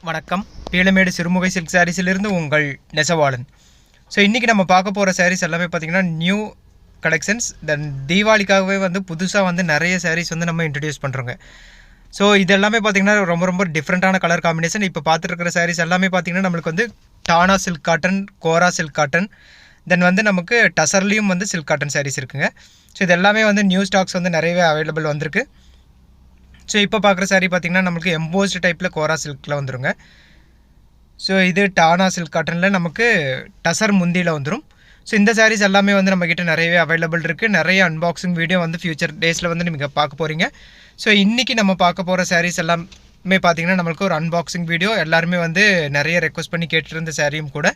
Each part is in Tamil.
வணக்கம். பீளமேடு சிறுமுகை சில்க் சாரீஸிலிருந்து உங்கள் நெசவாளன். ஸோ இன்றைக்கி நம்ம பார்க்க போகிற சாரீஸ் எல்லாமே பார்த்திங்கன்னா நியூ கலெக்ஷன்ஸ். தென் தீபாவளிக்காகவே புதுசாக நிறைய சாரீஸ் நம்ம இன்ட்ரடியூஸ் பண்ணுறோங்க. ஸோ இது எல்லாமே பார்த்திங்கன்னா ரொம்ப டிஃப்ரெண்ட்டான கலர் காம்பினேஷன். இப்போ பார்த்துருக்கிற சாரீஸ் எல்லாமே பார்த்திங்கன்னா நம்மளுக்கு டானா சில்க் காட்டன், கோரா சில்க் காட்டன், தென் நமக்கு டசர்லேயும் சில்க் காட்டன் சாரீஸ் இருக்குங்க. ஸோ இது எல்லாமே நியூ ஸ்டாக்ஸ் நிறையவே அவைலபிள் வந்திருக்கு. ஸோ இப்போ பார்க்குற சாரீ பார்த்திங்கன்னா நம்மளுக்கு எம்போஸ்டு டைப்பில் கோரா சில்கில் வந்துடுங்க. ஸோ இது டானா சில்க் காட்டனில் நமக்கு டசர் முந்தியில் வந்துடும். ஸோ இந்த சாரீஸ் எல்லாமே நம்மக்கிட்ட நிறையவே அவைலபிள் இருக்குது. நிறைய அன்பாக்சிங் வீடியோ ஃபியூச்சர் டேஸில் நீங்கள் பார்க்க போகிறீங்க. ஸோ இன்றைக்கி நம்ம பார்க்க போகிற சாரீஸ் எல்லாமே பார்த்திங்கன்னா நம்மளுக்கு ஒரு அன்பாக்சிங் வீடியோ. எல்லாருமே நிறைய ரெக்வஸ்ட் பண்ணி கேட்டுருந்த சாரியும் கூட.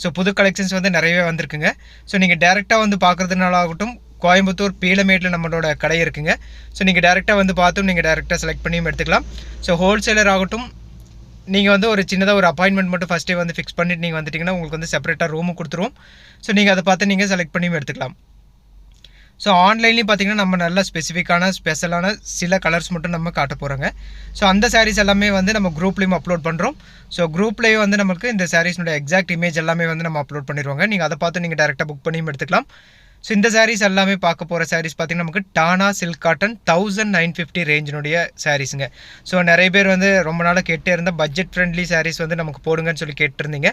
ஸோ புது கலெக்ஷன்ஸ் நிறையவே வந்திருக்குங்க. ஸோ நீங்கள் டேரெக்டாக பார்க்குறதுனால ஆகட்டும், கோயம்புத்தூர் பீளமேட்டில் நம்மளோட கடை இருக்குங்க. ஸோ நீங்கள் டேரெக்டாக பார்த்தும் நீங்கள் டேரெக்டாக செலக்ட் பண்ணியும் எடுத்துக்கலாம். ஸோ ஹோல்சேலர் ஆகட்டும், நீங்கள் ஒரு சின்னதாக ஒரு அப்பாயின்மெண்ட் மட்டும் ஃபஸ்ட்டே ஃபிக்ஸ் பண்ணிவிட்டு நீங்கள் வந்துட்டிங்கன்னா உங்களுக்கு செப்பரேட்டாக ரூமும் கொடுத்துருவோம். ஸோ நீங்கள் அதை பார்த்து நீங்கள் செலக்ட் பண்ணியும் எடுத்துக்கலாம். ஸோ ஆன்லைன்லேயும் பார்த்திங்கன்னா நம்ம நல்ல ஸ்பெசிஃபிக்கான ஸ்பெஷலான சில கலர்ஸ் மட்டும் நம்ம காட்ட போகிறோங்க. ஸோ அந்த சாரீஸ் எல்லாமே நம்ம குரூப்லேயும் அப்லோட் பண்ணுறோம். ஸோ குரூப்லேயே நமக்கு இந்த சாரீஸ்னுடைய எக்ஸாக்ட் இமேஜ் எல்லாமே நம்ம அப்லோட் பண்ணிடுவாங்க. நீங்கள் அதை பார்த்து நீங்கள் டேரெக்டாக புக் பண்ணியும் எடுத்துக்கலாம். ஸோ இந்த சாரீஸ் எல்லாமே பார்க்க போகிற சாரீஸ் பார்த்திங்கன்னா நமக்கு டானா சில்க் காட்டன் 1950 ரேஞ்சினுடைய சாரீஸுங்க. ஸோ நிறைய பேர் ரொம்ப நாளாக கேட்டே இருந்தால் பட்ஜெட் ஃப்ரெண்ட்லி சாரீஸ் நமக்கு போடுங்கன்னு சொல்லி கேட்டிருந்தீங்க.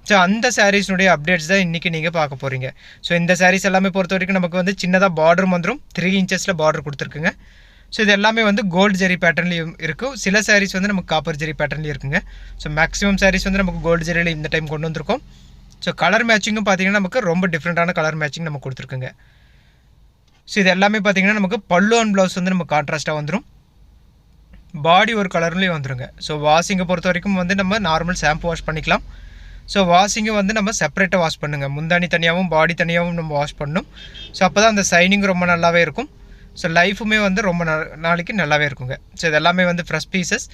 ஸோ அந்த சாரீஸ்னுடைய அப்டேட்ஸ் தான் இன்றைக்கி நீங்கள் பார்க்க போகிறீங்க. ஸோ இந்த சாரீஸ் எல்லாமே பொறுத்த வரைக்கும் நமக்கு சின்னதாக பார்டர் வந்துடும். 3 inches பார்டர் கொடுத்துருக்குங்க. ஸோ இது எல்லாமே கோல்டு ஜெரி பேட்டர்ன்லேயும் இருக்கும். சில சாரீஸ் நமக்கு காப்பர் ஜெரி பேட்டர்ன்லேயும் இருக்குங்க. ஸோ மேக்ஸிமம் சாரீஸ் நமக்கு கோல்டு ஜெரியில் இந்த டைம் கொண்டு வந்திருக்கோம். ஸோ கலர் மேட்சிங்கும் பார்த்திங்கன்னா நமக்கு ரொம்ப டிஃப்ரெண்ட்டான கலர் மேட்சிங் நம்ம கொடுத்துருக்குங்க. ஸோ இது எல்லாமே பார்த்திங்கன்னா நமக்கு பல்லு அண்ட் ப்ளவுஸ் நம்ம கான்ட்ராஸ்ட்டாக வந்துடும். பாடி ஒரு கலர்லேயும் வந்துடுங்க. ஸோ வாஷிங்கை பொறுத்த வரைக்கும் நம்ம நார்மல் ஷாம்பு வாஷ் பண்ணிக்கலாம். ஸோ வாஷிங்கு நம்ம செப்பரேட்டாக வாஷ் பண்ணுங்கள். முந்தானி தனியாகவும் பாடி தனியாகவும் நம்ம வாஷ் பண்ணணும். ஸோ அப்போ தான் அந்த சைனிங் ரொம்ப நல்லாவே இருக்கும். ஸோ லைஃபுமே ரொம்ப நாளைக்கு நல்லாவே இருக்குங்க. ஸோ இது எல்லாமே ஃப்ரெஷ் பீசஸ்.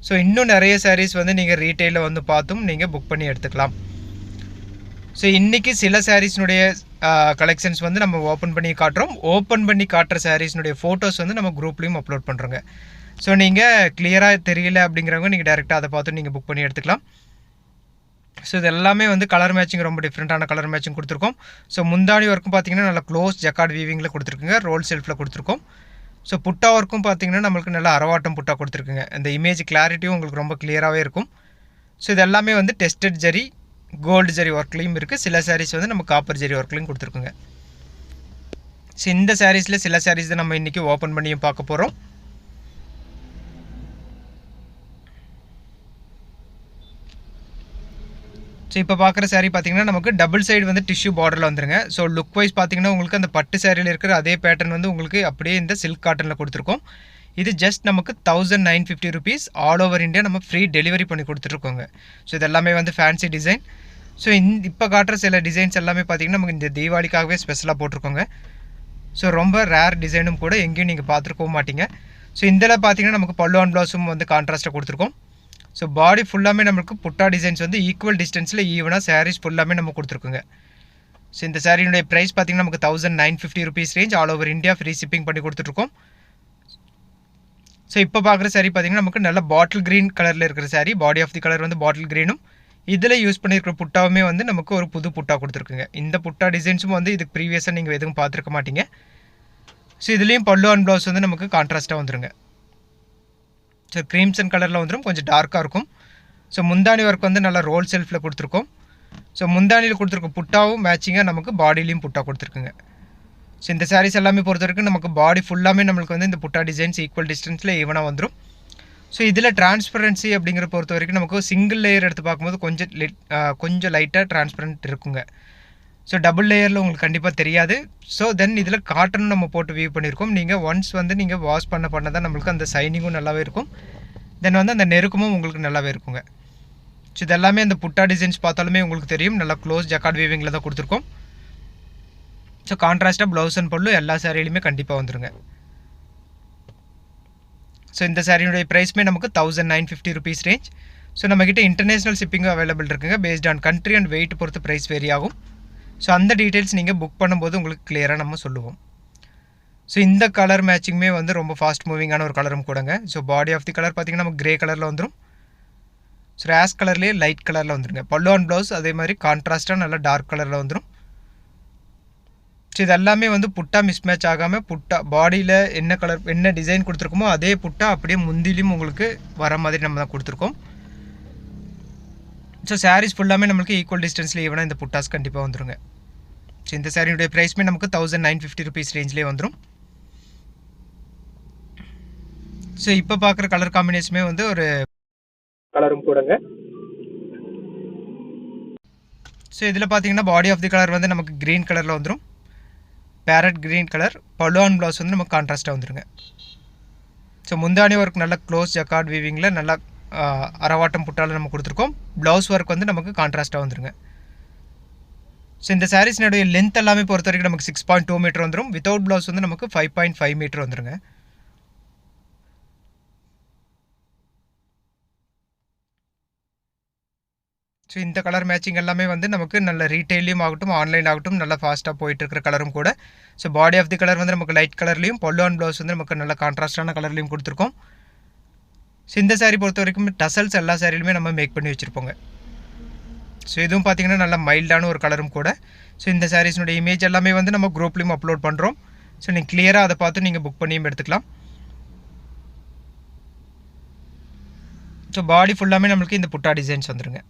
ஸோ இன்னும் நிறைய சாரீஸ் நீங்கள் ரீட்டெயிலில் பார்த்தும் நீங்கள் புக் பண்ணி எடுத்துக்கலாம். ஸோ இன்றைக்கி சில சாரீஸ்னுடைய கலெக்ஷன்ஸ் நம்ம ஓப்பன் பண்ணி காட்டுறோம். ஓப்பன் பண்ணி காட்டுற சாரீஸ்னுடைய ஃபோட்டோஸ் நம்ம குரூப்லேயும் அப்லோட் பண்ணுறோங்க. ஸோ நீங்கள் கிளியராக தெரியல அப்படிங்கிறவங்க நீங்கள் டேரெக்டாக அதை பார்த்து நீங்கள் புக் பண்ணி எடுத்துக்கலாம். ஸோ இது எல்லாமே கலர் மேட்சிங் ரொம்ப டிஃப்ரெண்ட்டான கலர் மேட்சிங் கொடுத்துருக்கோம். ஸோ முந்தானி ஒர்க்கும் பார்த்திங்கன்னா நல்லா க்ளோஸ் ஜக்கார்ட் வீவிங்கில் கொடுத்துருக்குங்க. ரோல் செல்ஃபில் கொடுத்துருக்கோம். ஸோ புட்டா ஒர்க்கும் பார்த்திங்கன்னா நம்மளுக்கு நல்லா அரவாட்டம் புட்டா கொடுத்துருக்குங்க. இந்த இமேஜ் கிளாரிட்டியும் உங்களுக்கு ரொம்ப கிளியராகவே இருக்கும். ஸோ இது எல்லாமே டெஸ்டட் ஜெரி, கோல்டு ஜெரி ஒர்க்லேயும் இருக்குது. சில சாரீஸ் நம்ம காப்பர் ஜெரி ஒர்க்லையும் கொடுத்துருக்குங்க. ஸோ இந்த சாரீஸில் சில சாரீஸ் தான் நம்ம இன்றைக்கி ஓப்பன் பண்ணியும் பார்க்க போகிறோம். ஸோ இப்போ பார்க்குற சாரீ பார்த்திங்கன்னா நமக்கு டபுள் சைடு டிஷ்யூ பார்டரில் வந்துருங்க. ஸோ லுக் வைஸ் பார்த்திங்கன்னா உங்களுக்கு அந்த பட்டு சாரியில் இருக்கிற அதே பேட்டர்ன் உங்களுக்கு அப்படியே இந்த சில்க் காட்டனில் கொடுத்துருக்கோம். இது ஜஸ்ட் நமக்கு 1950 rupees. ஆல் ஓவர் இந்தியா நம்ம ஃப்ரீ டெலிவரி பண்ணி கொடுத்துட்ருக்கோங்க. ஸோ இது எல்லாமே ஃபேன்சி டிசைன். ஸோ இப்போ காட்டுற சில டிசைன்ஸ் எல்லாமே பார்த்திங்கன்னா நமக்கு இந்த தீபாவளிக்காகவே ஸ்பெஷலாக போட்டிருக்கோங்க. ஸோ ரொம்ப ரேர் டிசைனும் கூட எங்கேயும் நீங்கள் பார்த்துருக்கவும் மாட்டிங்க. ஸோ இதில் பார்த்திங்கன்னா நமக்கு பல்லு அண்ட் ப்ளவுஸும் கான்ட்ராஸ்ட்டாக கொடுத்துருக்கோம். ஸோ பாடி ஃபுல்லாமே நம்மளுக்கு புட்டா டிசைன்ஸ் ஈக்குவல் டிஸ்டன்ஸில் ஈவனாக சாரீஸ் ஃபுல்லாமே நம்ம கொடுத்துருக்குங்க. ஸோ இந்த சாரியினுடைய ப்ரைஸ் பார்த்திங்கன்னா நமக்கு 1950 rupees range. All over India free shipping பண்ணி கொடுத்துட்ருக்கோம். ஸோ இப்போ பார்க்குற சாரீ பார்த்திங்கன்னா நமக்கு நல்ல பாட்டில் க்ரீன் கலரில் இருக்கிற sari. Body of the colour bottle க்ரீனும் இதில் யூஸ் பண்ணியிருக்கிற புட்டாவுமே நமக்கு ஒரு புது புட்டா கொடுத்துருக்குங்க. இந்த புட்டா டிசைன்ஸும் இதுக்கு ப்ரீவியஸாக நீங்கள் எதுவும் பார்த்துருக்க மாட்டீங்க. ஸோ இதுலேயும் பல்லு அண்ட் ப்ளவுஸ் நமக்கு கான்ட்ராஸ்ட்டாக வந்துருங்க. ஸோ க்ரீம்சன் கலரில் வந்துடும், கொஞ்சம் டார்க்காக இருக்கும். ஸோ முந்தானி ஒர்க் நல்லா ரோல் செல்ஃபில் கொடுத்துருக்கோம். ஸோ முந்தானியில் கொடுத்துருக்க புட்டாவும் மேட்சிங்காக நமக்கு பாடியிலையும் புட்டா கொடுத்துருக்குங்க. ஸோ இந்த சாரீஸ் எல்லாமே பொறுத்த வரைக்கும் நமக்கு பாடி ஃபுல்லாமே நம்மளுக்கு இந்த புட்டா டிசைன்ஸ் ஈக்குவல் டிஸ்டன்ஸில் ஈவனாக வந்துடும். ஸோ இதில் டிரான்ஸ்பரன்சி அப்படிங்கிற பொறுத்த வரைக்கும் நமக்கு சிங்கிள் லேயர் எடுத்து பார்க்கும்போது கொஞ்சம் லைட்டாக டிரான்ஸ்பரண்ட் இருக்குங்க. ஸோ டபுள் லேயரில் உங்களுக்கு கண்டிப்பாக தெரியாது. ஸோ தென் இதில் காட்டனும் நம்ம போட்டு வியூ பண்ணியிருக்கோம். நீங்கள் ஒன்ஸ் நீங்கள் வாஷ் பண்ண தான் நம்மளுக்கு அந்த சைனிங்கும் நல்லாவே இருக்கும். தென் அந்த நெருக்கமும் உங்களுக்கு நல்லாவே இருக்குங்க. ஸோ இதெல்லாமே அந்த புட்டா டிசைன்ஸ் பார்த்தாலுமே உங்களுக்கு தெரியும். நல்லா க்ளோஸ் ஜக்கார்ட் வீவிங்கில் தான் கொடுத்துருக்கோம். ஸோ கான்ட்ராஸ்ட்டாக ப்ளவுஸ் அண்ட் பல்லு எல்லா சாரியிலுமே கண்டிப்பாக வந்துடுங்க. ஸோ இந்த சாரியுடைய ப்ரைஸ்மே நமக்கு 1950 rupees ரேஞ்ச். ஸோ நம்மக்கிட்ட இன்டர்நேஷ்னல் ஷிப்பிங்கும் அவைலபிள் இருக்குங்க. Based on country and weight பொறுத்து ப்ரைஸ் வேரி ஆகும். ஸோ அந்த டீட்டெயில்ஸ் நீங்கள் புக் பண்ணும்போது உங்களுக்கு கிளியராக நம்ம சொல்லுவோம். ஸோ இந்த கலர் மேட்சிங்குமே ரொம்ப ஃபாஸ்ட் மூவிங்கான ஒரு கலரும் கூடங்க. So body of the colour பார்த்திங்கன்னா நமக்கு கிரே கலரில் வந்துடும். ஸோ ஆஷ் கலர்லேயே லைட் கலரில் வந்துருங்க. பல்லு அண்ட் ப்ளவுஸ் அதே மாதிரி கான்ட்ராஸ்ட்டாக நல்லா டார்க் கலரில் வந்துடும். ஸோ இது எல்லாமே வந்து புட்டா மிஸ்மேட்ச் ஆகாமல் புட்டா பாடியில் என்ன கலர் என்ன டிசைன் கொடுத்துருக்கோமோ அதே புட்டா அப்படியே முந்திலையும் உங்களுக்கு வர மாதிரி நம்ம தான் கொடுத்துருக்கோம். ஸோ சாரீஸ் ஃபுல்லாமே நம்மளுக்கு ஈக்குவல் டிஸ்டன்ஸில் ஈவனாக இந்த புட்டாஸ் கண்டிப்பாக வந்துருங்க. ஸோ இந்த சாரியுடைய ப்ரைஸ்மே நமக்கு 1950 rupees ரேஞ்சிலே வந்துடும். ஸோ இப்போ பார்க்குற கலர் காம்பினேஷனுமே வந்து ஒரு கலரும் கூடங்க. ஸோ இதில் பார்த்தீங்கன்னா பாடி ஆஃப் தி கலர் வந்து நமக்கு க்ரீன் கலரில் வந்துடும். Farad green colour. பல்லு அண்ட் ப்ளவுஸ் வந்து நமக்கு கான்ட்ராஸ்ட்டாக வந்துருங்க. ஸோ முந்தானி ஒர்க் நல்லா க்ளோஸ் ஜக்கார்ட் வீவிங்கில் நல்லா அரவாட்டம் புட்டால் நம்ம கொடுத்துருக்கோம். ப்ளவுஸ் ஒர்க் வந்து நமக்கு கான்ட்ராஸ்ட்டாக வந்துருங்க. ஸோ இந்த சாரீஸ்னுடைய லென்த் எல்லாமே பொறுத்த வரைக்கும் நமக்கு 6.2 மீட்டர் வந்துடும். வித்தவுட் ப்ளவுஸ் வந்து நமக்கு 5.5 மீட்டர் வந்துருங்க. ஸோ இந்த கலர் மேட்சிங் எல்லாமே வந்து நமக்கு நல்ல ரீட்டெயிலையும் ஆகட்டும் ஆன்லைன் ஆகட்டும் நல்லா ஃபாஸ்ட்டாக போயிட்டு இருக்கிற கலரும் கூட. So body of the colour வந்து நமக்கு லைட் கலர்லையும் பல்லு அண்ட் ப்ளவுஸ் வந்து நமக்கு நல்ல கான்ட்ராஸ்டான கலர்லையும் கொடுத்துருக்கோம். ஸோ இந்த சாரீ பொறுத்த வரைக்கும் டசல்ஸ் எல்லா சாரிலுமே நம்ம மேக் பண்ணி வச்சுருப்போங்க. ஸோ இதுவும் பார்த்திங்கன்னா நல்ல மைல்டான ஒரு கலரும் கூட. ஸோ இந்த சாரீஸ்னுடைய இமேஜ் எல்லாமே வந்து நம்ம குரூப்லேயும் அப்லோட் பண்ணுறோம். ஸோ நீங்கள் கிளியராக அதை பார்த்து நீங்கள் புக் பண்ணியும் எடுத்துக்கலாம். ஸோ பாடி ஃபுல்லாமே நம்மளுக்கு இந்த புட்டா டிசைன்ஸ் வந்துருங்க.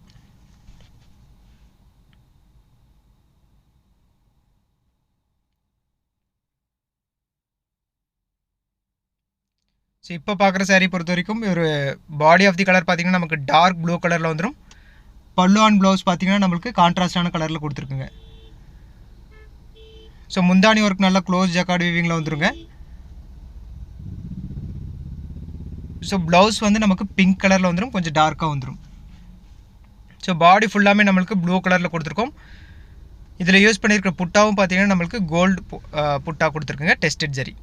ஸோ இப்போ பார்க்குற சாரீ பொறுத்த வரைக்கும் ஒரு பாடி ஆஃப் தி கலர் பார்த்திங்கன்னா நமக்கு டார்க் ப்ளூ கலரில் வந்துடும். பல்லு அண்ட் ப்ளவுஸ் பார்த்திங்கன்னா நம்மளுக்கு கான்ட்ராஸ்டான கலரில் கொடுத்துருக்குங்க. ஸோ முந்தானி ஒர்க் நல்லா க்ளோஸ் ஜக்கார்ட் வீவிங்கில் வந்துருங்க. ஸோ ப்ளவுஸ் வந்து நமக்கு பிங்க் கலரில் வந்துடும், கொஞ்சம் டார்க்காக வந்துடும். ஸோ பாடி ஃபுல்லாமே நம்மளுக்கு ப்ளூ கலரில் கொடுத்துருக்கோம். இதில் யூஸ் பண்ணியிருக்கிற புட்டாவும் பார்த்திங்கன்னா நம்மளுக்கு கோல்டு புட்டா கொடுத்துருக்குங்க, டெஸ்டட் ஜரி.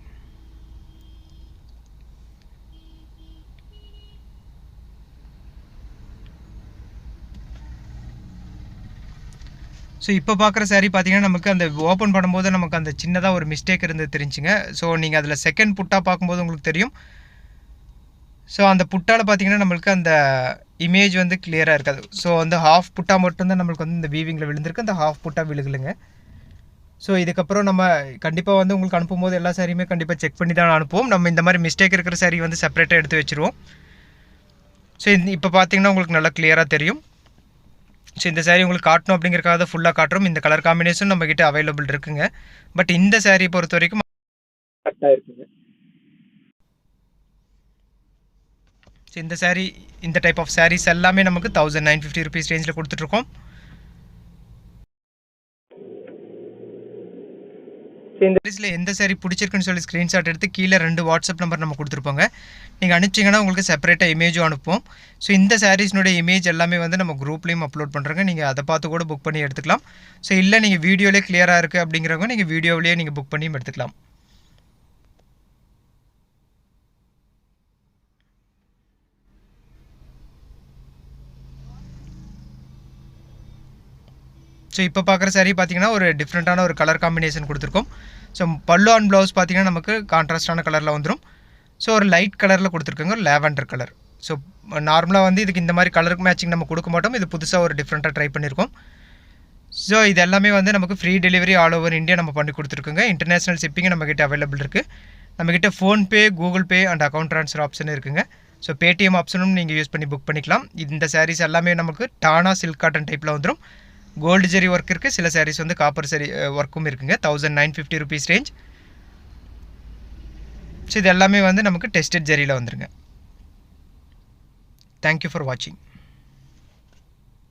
ஸோ இப்போ பார்க்குற சாரீ பார்த்திங்கன்னா நமக்கு அந்த ஓப்பன் பண்ணும்போது நமக்கு அந்த சின்னதாக ஒரு மிஸ்டேக் இருந்தது தெரிஞ்சுங்க. ஸோ நீங்கள் அதில் செகண்ட் புட்டா பார்க்கும்போது உங்களுக்கு தெரியும். ஸோ அந்த புட்டாவில் பார்த்திங்கன்னா நம்மளுக்கு அந்த இமேஜ் வந்து கிளியராக இருக்காது. ஸோ அந்த ஹாஃப் புட்டா மட்டும்தான் நம்மளுக்கு வந்து இந்த வீவிங்கில் விழுந்திருக்கு, அந்த ஹாஃப் புட்டா விழுகலுங்க. ஸோ இதுக்கப்புறம் நம்ம கண்டிப்பாக வந்து உங்களுக்கு அனுப்பும்போது எல்லா சாரியுமே கண்டிப்பாக செக் பண்ணி தான் அனுப்புவோம். நம்ம இந்த மாதிரி மிஸ்டேக் இருக்கிற சாரீ வந்து செப்பரேட்டாக எடுத்து வச்சுருவோம். ஸோ இப்போ பார்த்திங்கன்னா உங்களுக்கு நல்லா கிளியராக தெரியும். ஸோ இந்த சாரீ உங்களுக்கு காட்டணும் அப்படிங்கிறக்காக ஃபுல்லாக காட்டுறோம். இந்த கலர் காம்பினேஷன் நம்மக்கிட்ட அவைலபிள் இருக்குங்க. பட் இந்த சாரீ பொறுத்த வரைக்கும் கரெக்டாக இருக்குங்க. ஸோ இந்த சாரீ இந்த டைப் ஆஃப் சாரீஸ் எல்லாமே நமக்கு 1950 rupees ரேஞ்சில் கொடுத்துட்ருக்கோம். இந்த சாரீஸில் எந்த சாரீ பிடிச்சிருக்குன்னு சொல்லி ஸ்க்ரீன்ஷாட் எடுத்து கீழே 2 வாட்ஸ்அப் நம்பர் நம்ம கொடுத்துருப்போங்க. நீங்கள் அனுப்பிச்சிங்கன்னா உங்களுக்கு செப்பரேட்டாக இமேஜும் அனுப்புவோம். ஸோ இந்த சாரீஸ்னுடைய இமேஜ் எல்லாமே வந்து நம்ம குரூப்லேயும் அப்லோட் பண்ணுறோங்க. நீங்கள் அதை பார்த்து கூட புக் பண்ணி எடுத்துக்கலாம். ஸோ இல்லை நீங்கள் வீடியோவிலே கிளியராக இருக்குது அப்படிங்கிறவங்க நீங்கள் வீடியோவிலேயே நீங்கள் புக் பண்ணியும் எடுத்துக்கலாம். ஸோ இப்போ பார்க்குற சாரீ பார்த்திங்கன்னா ஒரு டிஃப்ரெண்ட்டான ஒரு கலர் காம்பினேஷன் கொடுத்துருக்கோம். ஸோ பல்லு அண்ட் ப்ளவுஸ் பார்த்திங்கன்னா நமக்கு கான்ட்ராஸ்டான கலரில் வந்துடும். ஸோ ஒரு லைட் கலரில் கொடுத்துருக்கோங்க, லேவெண்டர் கலர். ஸோ நார்மலாக வந்து இதுக்கு இந்த மாதிரி கலருக்கு மேட்சிங் நம்ம கொடுக்க மாட்டோம். இது புதுசாக ஒரு டிஃப்ரெண்ட்டாக ட்ரை பண்ணியிருக்கோம். ஸோ இது எல்லாமே வந்து நமக்கு free delivery all over India நம்ம பண்ணி கொடுத்துருக்கோங்க. இன்டர்நேஷ்னல் ஷிப்பிங் நம்மக்கிட்ட அவைலபிள் இருக்குது. நம்மக்கிட்ட PhonePe, Google pay and account transfer option இருக்குங்க. ஸோ பேடிஎம் ஆப்ஷனும் நீங்கள் யூஸ் பண்ணி புக் பண்ணிக்கலாம். இந்த சாரீஸ் எல்லாமே நமக்கு டானா சில்க் காட்டன் டைப்பில் வந்துடும். கோல்டு ஜெரி ஒர்க் இருக்குது. சில சாரீஸ் வந்து காப்பர் சரி ஒர்க்கும் இருக்குங்க. 1950 rupees ரேஞ்ச். ஸோ இது எல்லாமே வந்து நமக்கு டெஸ்டட் ஜெரியில் வந்துருங்க. தேங்க்யூ ஃபார் வாட்சிங்.